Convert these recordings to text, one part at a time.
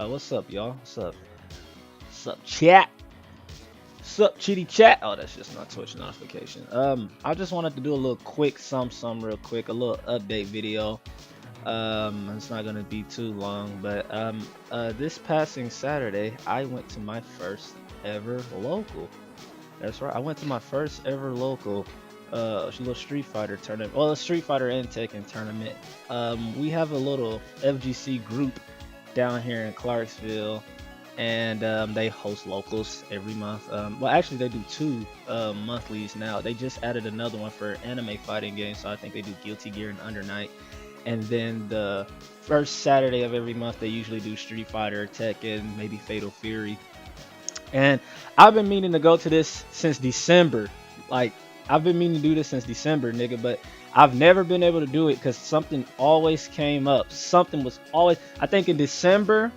What's up, y'all? What's up, chat? What's up, chitty chat? Oh, that's just my Twitch notification. I just wanted to do a little quick some real quick, a little update video. It's not gonna be too long, but this passing Saturday, I went to my first ever local. That's right, I went to my first ever local, little Street Fighter tournament. Well, a Street Fighter and Tekken tournament. We have a little FGC group down here in Clarksville, and they host locals every month. Well, actually, they do two monthlies now. They just added another one for anime fighting games, so I think they do Guilty Gear and Under Night. And then the first Saturday of every month, they usually do Street Fighter, Tekken, maybe Fatal Fury. And I've been meaning to go to this since December. Like, I've been meaning to do this since December, nigga, but I've never been able to do it because something always came up. Something was always, I think in December,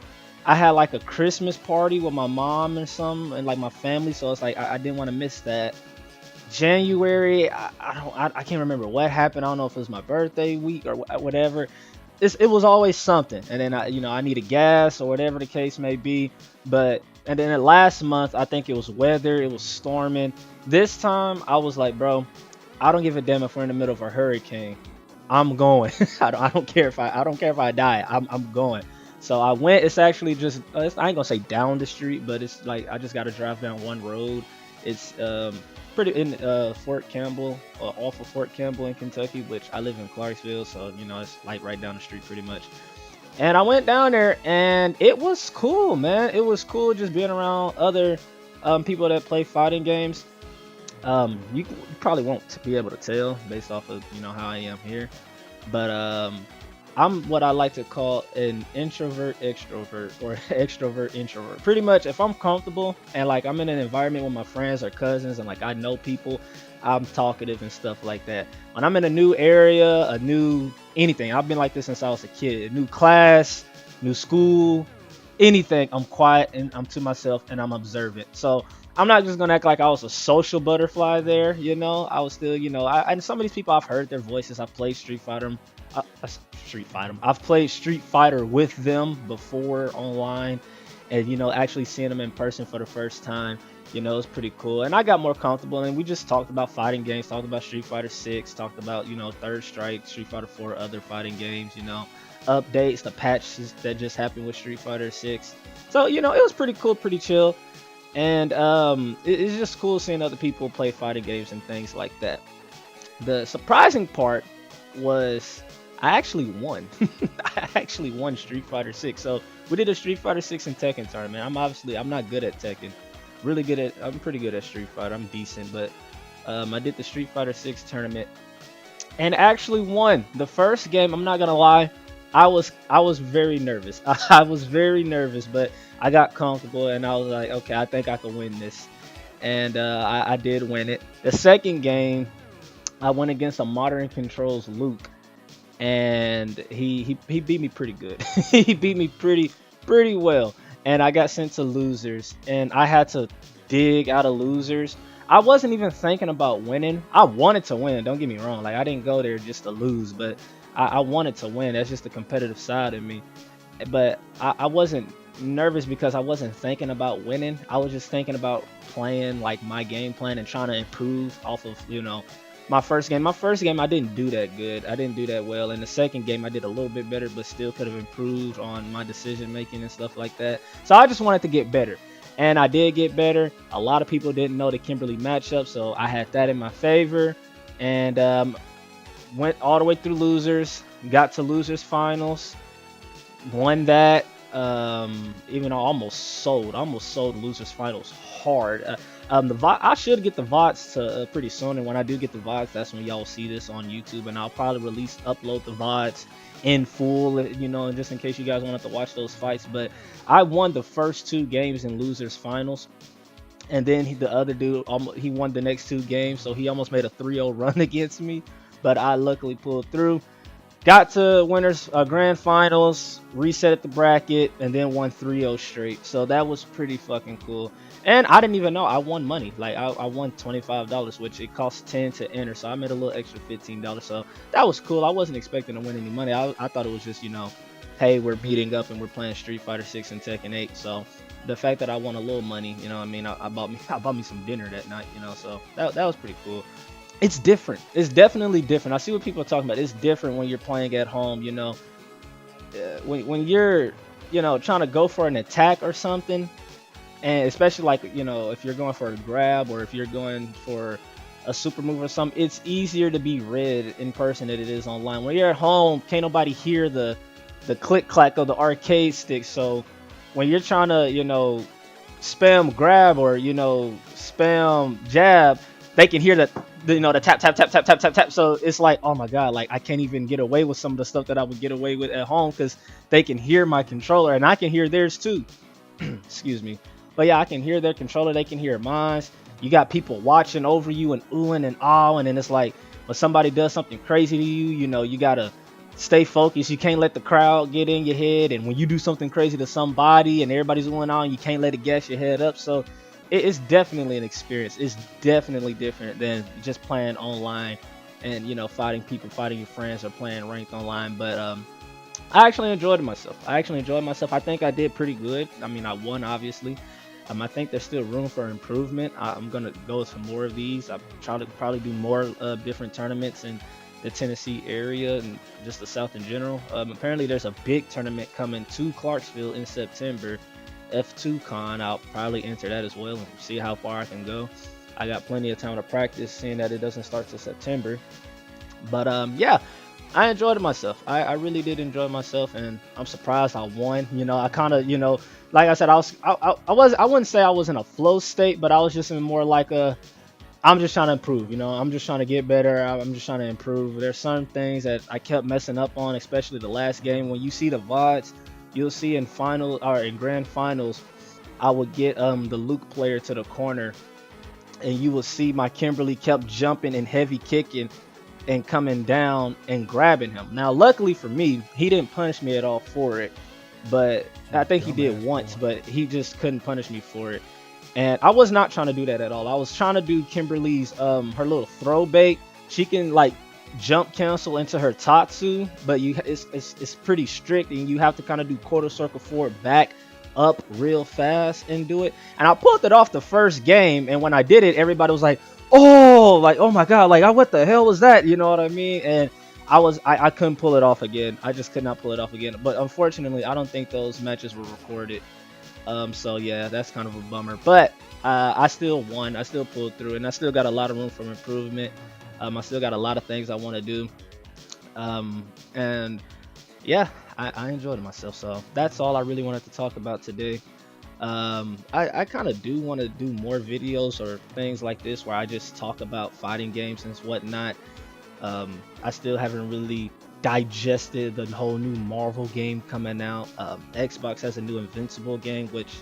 I had like a Christmas party with my mom and some, and like my family. So it's like, I didn't want to miss that. January, I can't remember what happened. I don't know if it was my birthday week or whatever. It was always something, and then I needed gas or whatever the case may be. But and then last month, I think it was weather. It was storming. This time, I was like, bro, I don't give a damn if we're in the middle of a hurricane. I'm going. I don't care if I don't care if I die. I'm going. So I went. It's actually just I ain't gonna say down the street, but it's like I just got to drive down one road. It's pretty in Fort Campbell, off of Fort Campbell in Kentucky, which I live in Clarksville, so it's like right down the street pretty much. And I went down there, and it was cool, man. It was cool just being around other people that play fighting games. You probably won't be able to tell based off of how I am here, but I'm what I like to call an introvert extrovert or extrovert introvert. Pretty much, if I'm comfortable and like I'm in an environment with my friends or cousins and like I know people, I'm talkative and stuff like that. When I'm in a new area, a new anything, I've been like this since I was a kid. A new class, new school, anything, I'm quiet and I'm to myself and I'm observant. So I'm not just gonna act like I was a social butterfly there. I was still, and some of these people I've heard their voices. I've played Street Fighter. I've played Street Fighter with them before online, and actually seeing them in person for the first time, it's pretty cool. And I got more comfortable, and we just talked about fighting games, talked about Street Fighter 6, talked about Third Strike, Street Fighter 4, other fighting games, updates, the patches that just happened with Street Fighter 6. So it was pretty cool, pretty chill, and it's just cool seeing other people play fighting games and things like that. The surprising part was I actually won. I actually won Street Fighter 6. So we did a Street Fighter 6 and Tekken tournament. I'm not good at Tekken. I'm pretty good at Street Fighter. I'm decent, but I did the Street Fighter 6 tournament and actually won the first game. I'm not gonna lie, I was very nervous. I was very nervous, but I got comfortable and I was like, okay, I think I can win this, and I did win it. The second game, I went against a Modern Controls Luke, and he beat me pretty good. He beat me pretty well, and I got sent to losers, and I had to dig out of losers. I wasn't even thinking about winning. I wanted to win. Don't get me wrong. Like I didn't go there just to lose, but I wanted to win. That's just the competitive side of me. But I wasn't nervous because I wasn't thinking about winning. I was just thinking about playing like my game plan and trying to improve off of my first game. My first game I didn't do that good. I didn't do that well. In the second game I did a little bit better, but still could have improved on my decision making and stuff like that. So I just wanted to get better. And I did get better. A lot of people didn't know the Kimberly matchup, so I had that in my favor. And went all the way through losers, got to losers finals, won that. Even though I almost sold losers finals hard. I should get the VODs to pretty soon, and when I do get the VODs, that's when y'all will see this on YouTube, and I'll probably upload the VODs in full, and just in case you guys wanted to watch those fights. But I won the first two games in losers finals, and then the other dude, he won the next two games, so he almost made a 3-0 run against me, but I luckily pulled through. Got to winners grand finals, reset at the bracket, and then won 3-0 straight. So that was pretty fucking cool. And I didn't even know I won money. Like I won $25, which it costs 10 to enter. So I made a little extra $15. So that was cool. I wasn't expecting to win any money. I thought it was just hey, we're meeting up and we're playing Street Fighter 6 and Tekken 8. So the fact that I won a little money, you know, what I mean, I bought me I bought me some dinner that night, you know, so that was pretty cool. It's different. It's definitely different. I see what people are talking about. It's different when you're playing at home, you know. When you're, you know, trying to go for an attack or something, and especially like, you know, if you're going for a grab or if you're going for a super move or something, it's easier to be read in person than it is online. When you're at home, can't nobody hear the click clack of the arcade stick. So when you're trying to, you know, spam grab or, you know, spam jab, they can hear the, you know, the tap tap tap tap tap tap tap. So it's like, oh my god, like I can't even get away with some of the stuff that I would get away with at home because they can hear my controller and I can hear theirs too. Excuse me. But yeah, I can hear their controller. They can hear mine. You got people watching over you and oohing and ahhing, and it's like when somebody does something crazy to you, you know, you gotta stay focused. You can't let the crowd get in your head. And when you do something crazy to somebody and everybody's oohing on, you can't let it gas your head up. So it's definitely an experience. It's definitely different than just playing online and, you know, fighting people, fighting your friends, or playing ranked online. But I actually enjoyed myself. I actually enjoyed myself. I think I did pretty good. I mean, I won obviously. I think there's still room for improvement. I'm gonna go to more of these. I'm trying to probably do more different tournaments in the Tennessee area and just the South in general. Apparently, there's a big tournament coming to Clarksville in September, F2 Con. I'll probably enter that as well and see how far I can go. I got plenty of time to practice, seeing that it doesn't start till September. But yeah, I enjoyed myself. I really did enjoy myself, and I'm surprised I won. You know, I kind of, you know, like I said, I wouldn't say I was in a flow state, but I was just in more like a, I'm just trying to improve. You know, I'm just trying to get better. I'm just trying to improve. There's some things that I kept messing up on, especially the last game. When you see the VODs, you'll see in final or in grand finals, I would get the Luke player to the corner, and you will see my Kimberly kept jumping and heavy kicking and coming down and grabbing him. Now, luckily for me, he didn't punish me at all for it, but I You think he did dumbass once, boy. but he just couldn't punish me for it. And I was not trying to do that at all. I was trying to do Kimberly's her little throw bait. She can like jump cancel into her Tatsu, but it's pretty strict, and you have to kind of do quarter circle forward back up real fast and do it. And I pulled it off the first game, and when I did it, everybody was like, oh my god, like what the hell was that? You know what I mean? And I couldn't pull it off again. I just could not pull it off again. But unfortunately, I don't think those matches were recorded. So yeah, that's kind of a bummer. But I still won. I still pulled through, and I still got a lot of room for improvement. I still got a lot of things I want to do. And yeah, I enjoyed myself. So that's all I really wanted to talk about today. I kind of do want to do more videos or things like this where I just talk about fighting games and whatnot. I still haven't really digested the whole new Marvel game coming out. Xbox has a new Invincible game, which,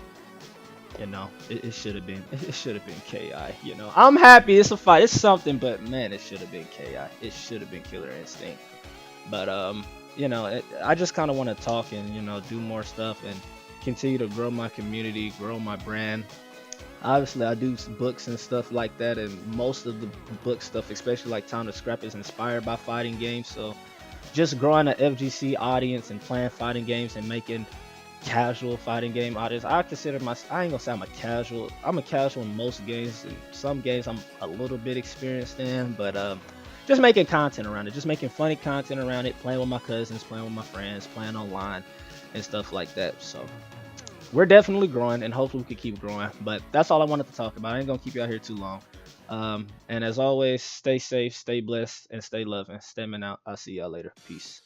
you know, it should have been it should have been KI. You know, I'm happy it's a fight, it's something, but man, it should have been KI. It should have been Killer Instinct. But you know, I just kind of want to talk and, you know, do more stuff and continue to grow my community, grow my brand. Obviously, I do books and stuff like that, and most of the book stuff, especially like Time to Scrap, is inspired by fighting games. So just growing an FGC audience and playing fighting games and making casual fighting game audience. I consider I ain't gonna say I'm a casual. I'm a casual in most games. In some games I'm a little bit experienced in, but just making content around it, just making funny content around it, playing with my cousins, playing with my friends, playing online and stuff like that. So we're definitely growing, and hopefully we can keep growing. But that's all I wanted to talk about. I ain't gonna keep you out here too long. And as always, stay safe, stay blessed, and stay loving. Stemming out. I'll see y'all later. Peace.